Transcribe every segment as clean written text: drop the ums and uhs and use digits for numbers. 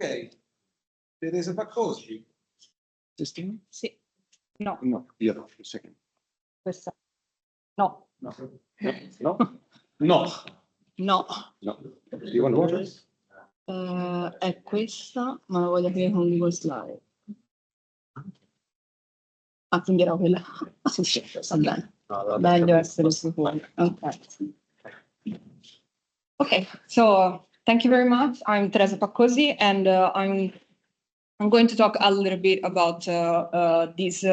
Ok, Teresa Paccosi. Sì. No. No, io no, un secondo. Questa. No. No. No. No. No. No. You want water? È questa, ma la voglio aprire con Google Slide. Ah, quindi era quella. Sì, sì, va bene. No, Meglio essere sicuri. Okay. Okay, so thank you very much. I'm Teresa Paccosi, and I'm going to talk a little bit about this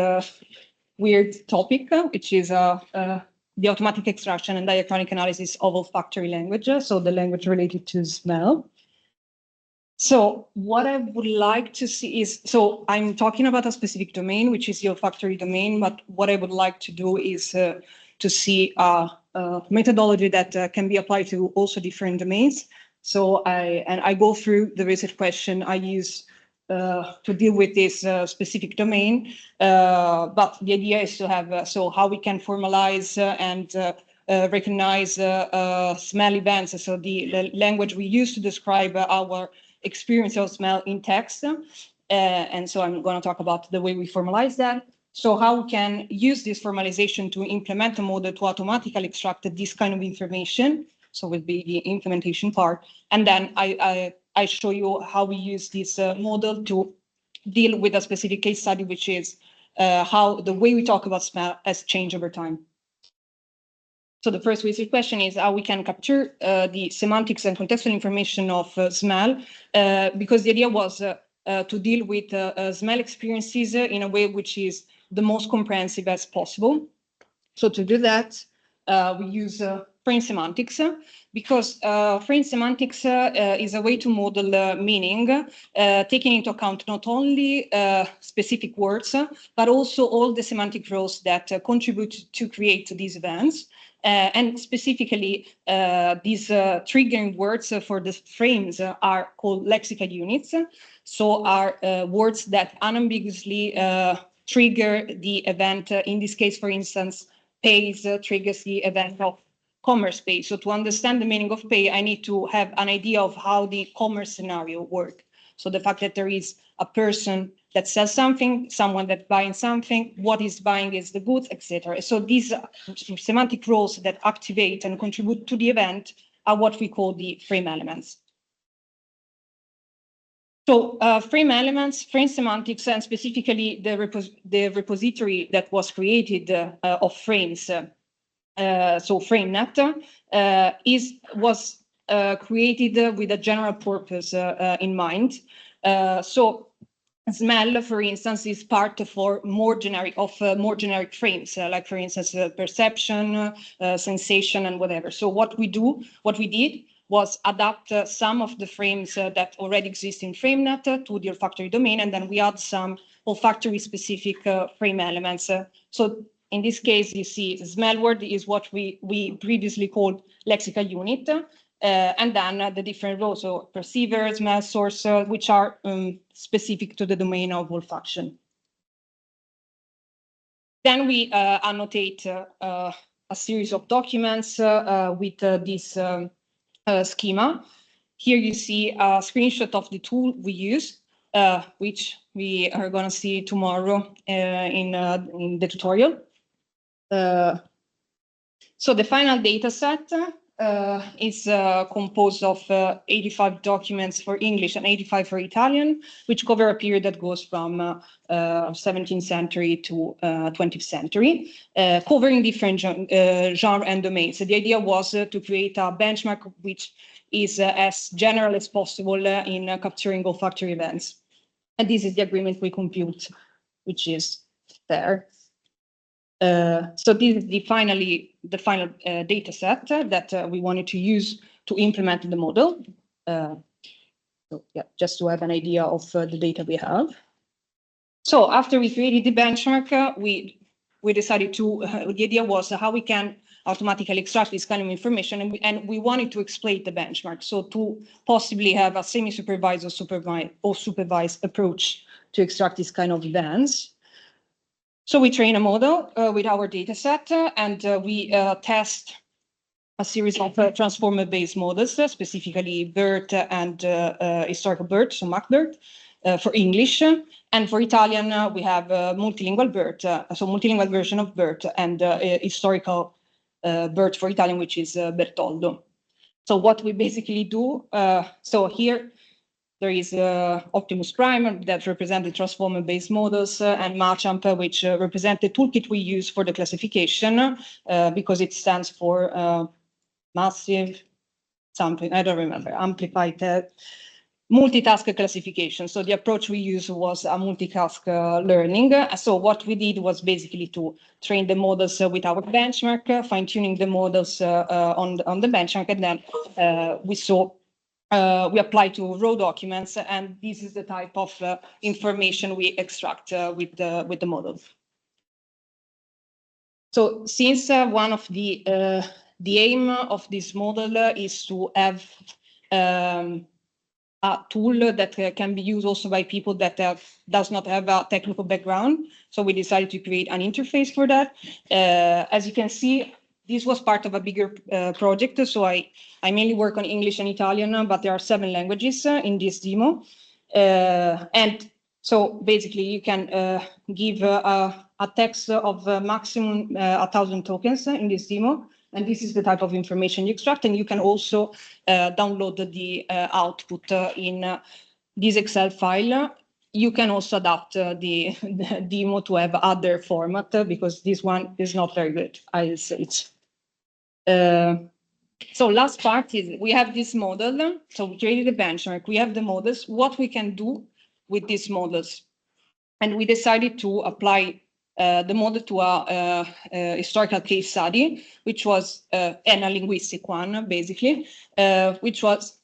weird topic, which is the automatic extraction and diachronic analysis of olfactory language, so the language related to smell. So what I would like to see is, so I'm talking about a specific domain, which is the olfactory domain, but what I would like to do is to see a methodology that can be applied to also different domains. So I go through the research question I use to deal with this specific domain, but the idea is to have, so how we can formalize and recognize smell events, so the language we use to describe our experience of smell in text. And so I'm going to talk about the way we formalize that. So how we can use this formalization to implement a model to automatically extract this kind of information. So will be the implementation part. And then I show you how we use this model to deal with a specific case study, which is how the way we talk about smell has changed over time. So the first research question is how we can capture the semantics and contextual information of smell, because the idea was to deal with smell experiences in a way which is the most comprehensive as possible. So to do that, we use frame semantics, because frame semantics is a way to model meaning, taking into account not only specific words, but also all the semantic roles that contribute to create these events. And specifically, these triggering words for the frames are called lexical units. So are words that unambiguously trigger the event. In this case, for instance, pays triggers the event of commerce pay. So to understand the meaning of pay, I need to have an idea of how the commerce scenario works. So the fact that there is a person that sells something, someone that buying something, what is buying is the goods, etc. So these semantic roles that activate and contribute to the event are what we call the frame elements. So frame elements, frame semantics, and specifically the repository that was created of frames, so FrameNet, was created with a general purpose in mind. So smell, for instance, is part for more generic frames, like for instance, perception, sensation, and whatever. So what we did was adapt some of the frames that already exist in FrameNet to the olfactory domain, and then we add some olfactory-specific frame elements. So in this case, you see smell word is what we previously called lexical unit, and then the different roles, so perceiver, smell source, which are specific to the domain of olfaction. Then we annotate a series of documents with this schema. Here you see a screenshot of the tool we use, which we are going to see tomorrow in the tutorial. So the final data set is composed of 85 documents for English and 85 for Italian, which cover a period that goes from 17th century to 20th century, covering different genre and domains. So the idea was to create a benchmark which is as general as possible in capturing olfactory events. And this is the agreement we compute, which is there. So this is the final data set that we wanted to use to implement the model. So yeah, just to have an idea of the data we have. So after we created the benchmark, we decided to, the idea was how we can automatically extract this kind of information, and we wanted to explain the benchmark. So to possibly have a semi-supervised or supervised approach to extract this kind of events. So we train a model with our data set, and we test a series of transformer-based models, specifically BERT and historical BERT, so MacBERT, for English. And for Italian, we have multilingual BERT, so multilingual version of BERT, and historical BERT for Italian, which is Bertoldo. So what we basically do, so here there is Optimus Prime that represent the transformer-based models, and Machamp, which represent the toolkit we use for the classification, because it stands for massive something, I don't remember, amplified multitask classification. So the approach we used was a multitask learning. So what we did was basically to train the models with our benchmark, fine-tuning the models on the benchmark, and then we apply to raw documents, and this is the type of information we extract with the models. So since one of the aim of this model is to have a tool that can be used also by people that does not have a technical background, so we decided to create an interface for that. As you can see, this was part of a bigger project, so I mainly work on English and Italian, but there are 7 languages in this demo. And so basically you can give a text of maximum 1,000 tokens in this demo. And this is the type of information you extract. And you can also download the output in this Excel file. You can also adapt the demo to have other format, because this one is not very good, I'll say it. So last part is we have this model. So we created a benchmark. We have the models, what we can do with these models. And we decided to apply the model to a historical case study, which was and a linguistic one, basically, which was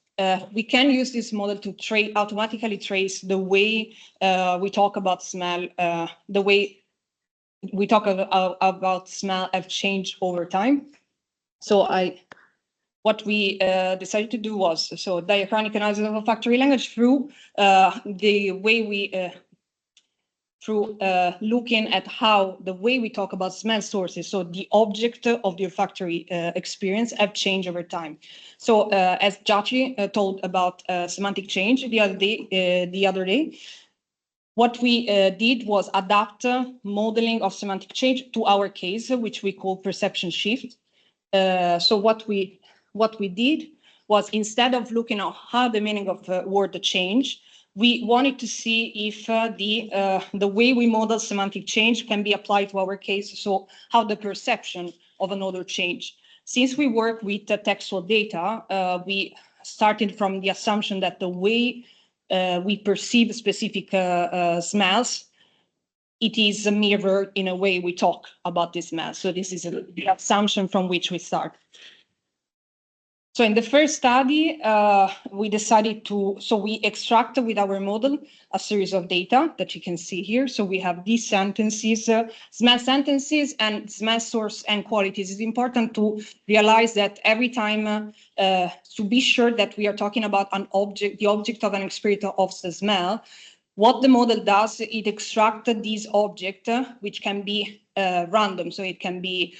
we can use this model to automatically trace the way we talk about smell, the way we talk about smell have changed over time. So what we decided to do was, so diachronic analysis of olfactory language through the way we through looking at how the way we talk about smell sources, so the object of the olfactory experience, have changed over time. So as Jachi told about semantic change the other day, what we did was adapt modeling of semantic change to our case, which we call perception shift. So what we did was, instead of looking at how the meaning of a word changed, we wanted to see if the way we model semantic change can be applied to our case, so how the perception of another change. Since we work with textual data, we started from the assumption that the way we perceive specific smells, it is a mirror in a way we talk about this smell. So this is the assumption from which we start. So in the first study, we decided to, so we extracted with our model a series of data that you can see here. So we have these sentences, smell sentences and smell source and qualities. It's important to realize that every time to be sure that we are talking about an object, the object of an experience of the smell, what the model does, it extracts these objects, which can be random. So it can be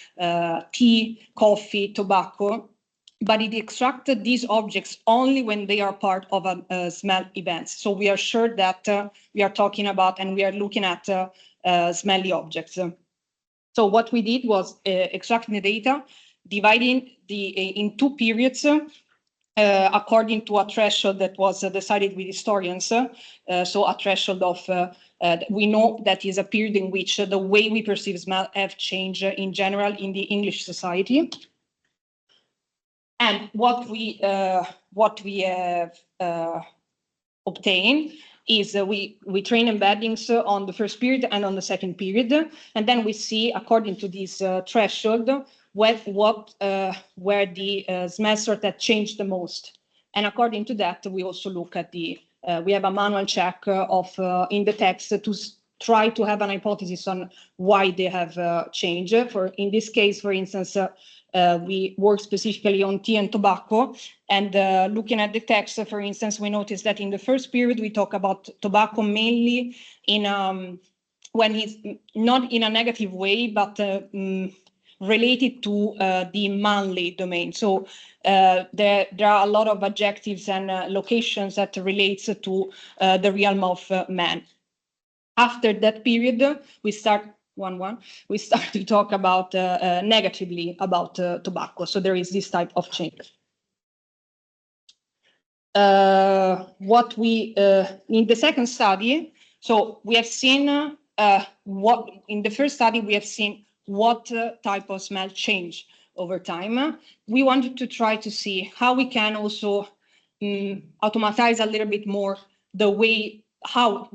tea, coffee, tobacco, but it extracted these objects only when they are part of a smell event. So we are sure that we are talking about and we are looking at smelly objects. So what we did was extracting the data, dividing in 2 periods, according to a threshold that was decided with historians. So a threshold of, we know that is a period in which the way we perceive smell have changed in general in the English society. And what we have obtained is we train embeddings on the first period and on the second period, and then we see, according to this threshold, where the smell sort that changed the most. And according to that, we also look at we have a manual check of in the text to try to have an hypothesis on why they have changed. In this case, for instance, we work specifically on tea and tobacco, and looking at the text, for instance, we noticed that in the first period we talk about tobacco mainly in when it's not in a negative way, but related to the manly domain. So there are a lot of adjectives and locations that relates to the realm of man. After that period, we start to talk about negatively about tobacco. So there is this type of change. What we in the second study, so we have seen what in the first study we have seen what type of smell change over time. We wanted to try to see how we can also automatize a little bit more the way how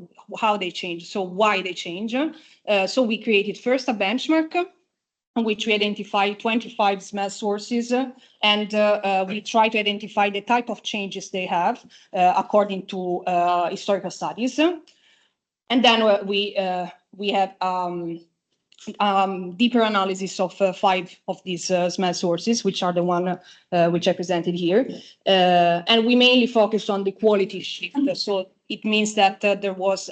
they change, so why they change. So we created first a benchmark in which we identify 25 smell sources, and we try to identify the type of changes they have according to historical studies. And then we have deeper analysis of 5 of these smell sources, which are the one which I presented here. And we mainly focused on the quality shift. So it means that there was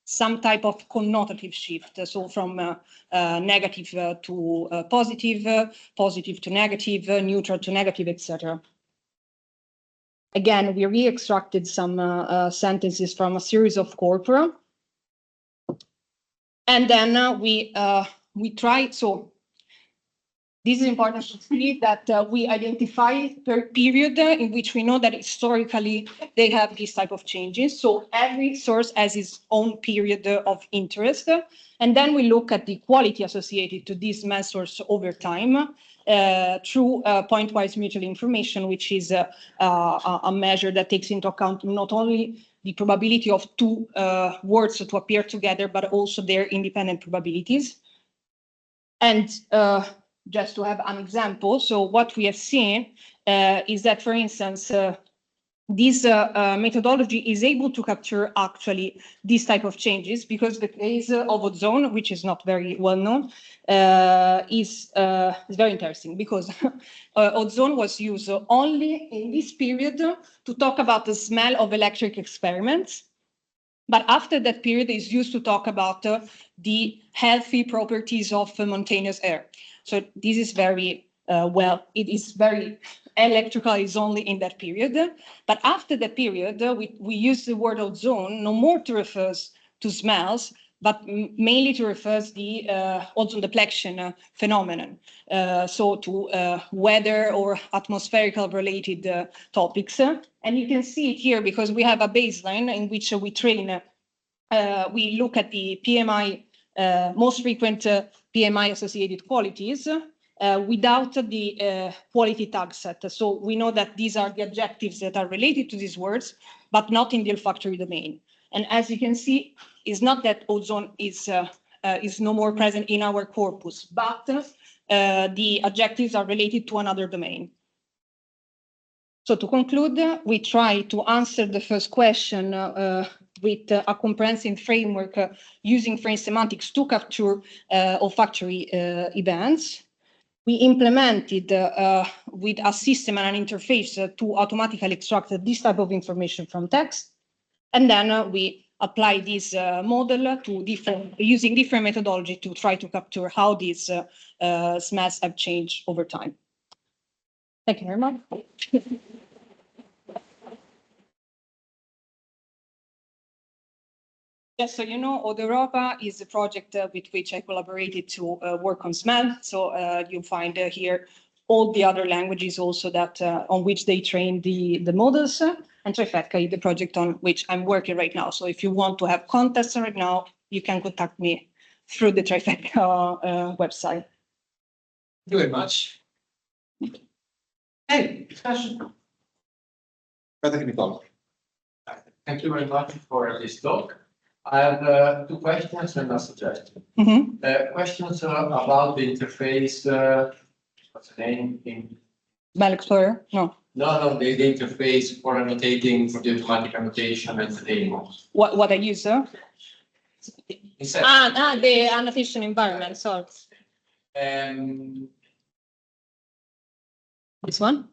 some type of connotative shift. So from negative to positive, positive to negative, neutral to negative, etc. Again, we re-extracted some sentences from a series of corpora. And then we tried, so this is important to see that we identify per period in which we know that historically they have these type of changes. So every source has its own period of interest. And then we look at the quality associated to this smell source over time through point-wise mutual information, which is a measure that takes into account not only the probability of 2 words to appear together, but also their independent probabilities. And just to have an example, so what we have seen is that, for instance, this methodology is able to capture actually these type of changes, because the case of ozone, which is not very well known, is very interesting, because ozone was used only in this period to talk about the smell of electric experiments. But after that period, is used to talk about the healthy properties of mountainous air. So this is very it is very electrical, is only in that period. But after that period, we use the word ozone no more to refer to smells, but mainly to refer the ozone depletion phenomenon. So to weather or atmospherical related topics. And you can see it here because we have a baseline in which we train, we look at the PMI, most frequent PMI associated qualities without the quality tag set. So we know that these are the adjectives that are related to these words, but not in the olfactory domain. And as you can see, it's not that ozone is no more present in our corpus, but the adjectives are related to another domain. So to conclude, we try to answer the first question with a comprehensive framework using frame semantics to capture olfactory events. We implemented with a system and an interface to automatically extract this type of information from text. And then we apply this model to using different methodology to try to capture how these smells have changed over time. Thank you very much. Yes, so you know, Od Europa is a project with which I collaborated to work on smell. So you find here all the other languages also that on which they train the models, and Trifecta is the project on which I'm working right now. So if you want to have contests right now, you can contact me through the Trifecta website. Thank you very much. Hey, discussion. Thank you very much for this talk. I have 2 questions and a suggestion. Questions about the interface. What's the name? Smell Explorer? No. No, the interface for annotating, for the automatic annotation and the name. What I use? The annotation environment. Sorry. This one?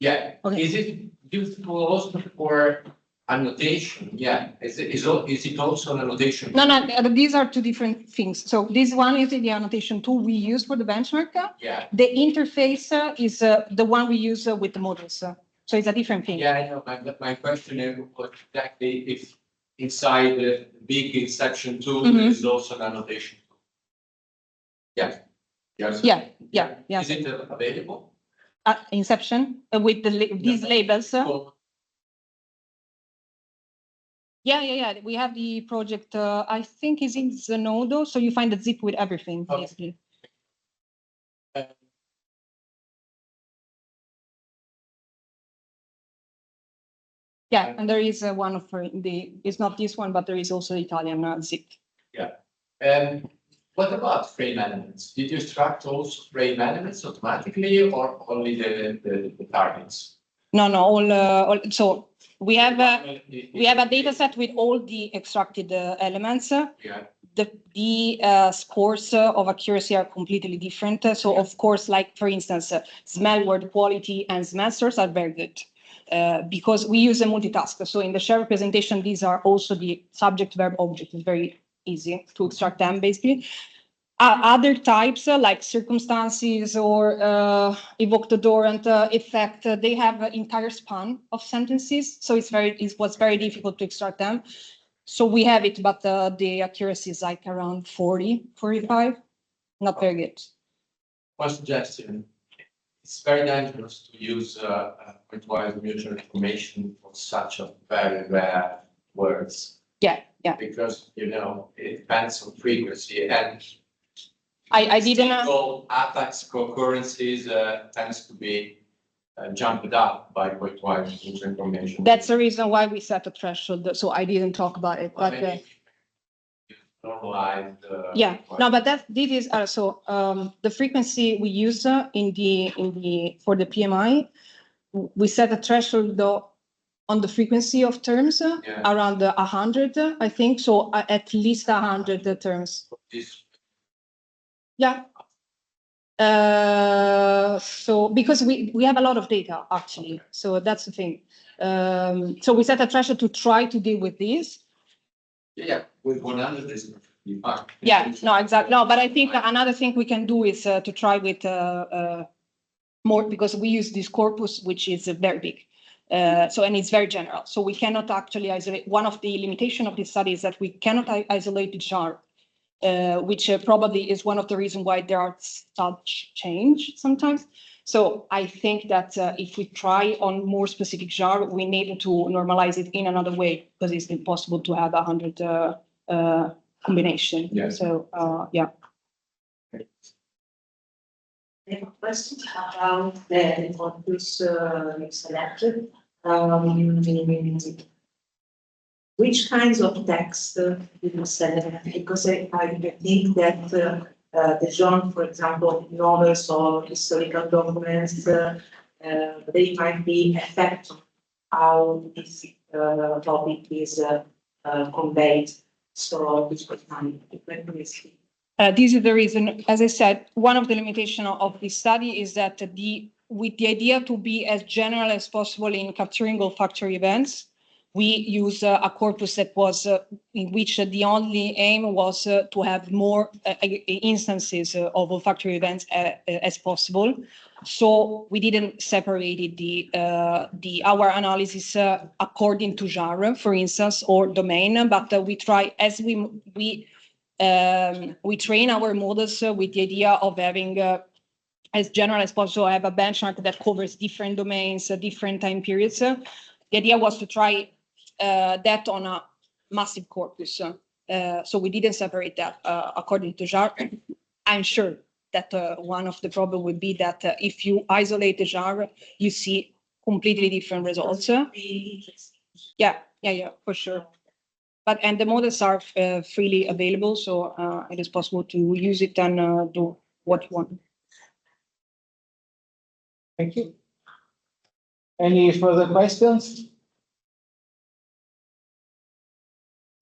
Yeah. Okay. Is it useful also for Annotation, yeah. Is it also an annotation? No, no, these are two different things. So this one is the annotation tool we use for the benchmark. Yeah. The interface is the one we use with the models. So it's a different thing. Yeah, I know. My question is what exactly if inside the big inception tool there is also an annotation tool. Yeah. Yes. Yeah. Is it available? Inception with these labels. Yeah. We have the project. I think is in Zenodo, so you find the zip with everything basically. Yeah, and there is one for it's not this one, but there is also Italian zip. Yeah. What about frame elements? Did you extract also frame elements automatically or only the targets? No, all. So we have a data set with all the extracted elements. Yeah. The scores of accuracy are completely different. So of course, like for instance, smell word quality and smell source are very good. Because we use a multitask. So in the share representation, these are also the subject, verb, object. It's very easy to extract them, basically. Other types, like circumstances or evoked odorant effect, they have an entire span of sentences. So it was very difficult to extract them. So we have it, but the accuracy is like around 40, 45. Not very good. One suggestion. It's very dangerous to use pointwise mutual information for such a very rare words. Yeah. Because, it depends on frequency and I didn't attacks concurrencies tends to be jumped up by pointwise mutual information. That's the reason why we set a threshold. So I didn't talk about it, but normalized. Yeah, no, but this is also the frequency we use for the PMI. We set a threshold on the frequency of terms around 100, I think. So at least 100 terms. Yeah. So because we have a lot of data actually, so that's the thing. So we set a threshold to try to deal with this. Yeah, with 100 is perfectly fine. Yeah, no, exactly. No, but I think another thing we can do is to try with more, because we use this corpus, which is very big. And it's very general. So we cannot actually isolate. One of the limitations of this study is that we cannot isolate the jar, which probably is one of the reasons why there are such change sometimes. So I think that if we try on more specific jar, we need to normalize it in another way, because it's impossible to have 100 combination. Yeah. So yeah. I have a question about the corpus you selected. Which kinds of text did you select? Because I think that the genre, for example, novels or historical documents, they might be affected how this topic is conveyed. So which was fine. This is the reason, as I said, one of the limitations of this study is that with the idea to be as general as possible in capturing olfactory events, we use a corpus that was in which the only aim was to have more instances of olfactory events as possible. So we didn't separate our analysis according to genre, for instance, or domain, but we try as we train our models with the idea of having as general as possible, have a benchmark that covers different domains, different time periods. The idea was to try that on a massive corpus. So we didn't separate that according to genre. I'm sure that one of the problems would be that if you isolate the genre, you see completely different results. Yeah, for sure. And the models are freely available, so it is possible to use it and do what you want. Thank you. Any further questions?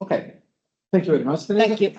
Okay. Thank you very much, Teresa. Thank you.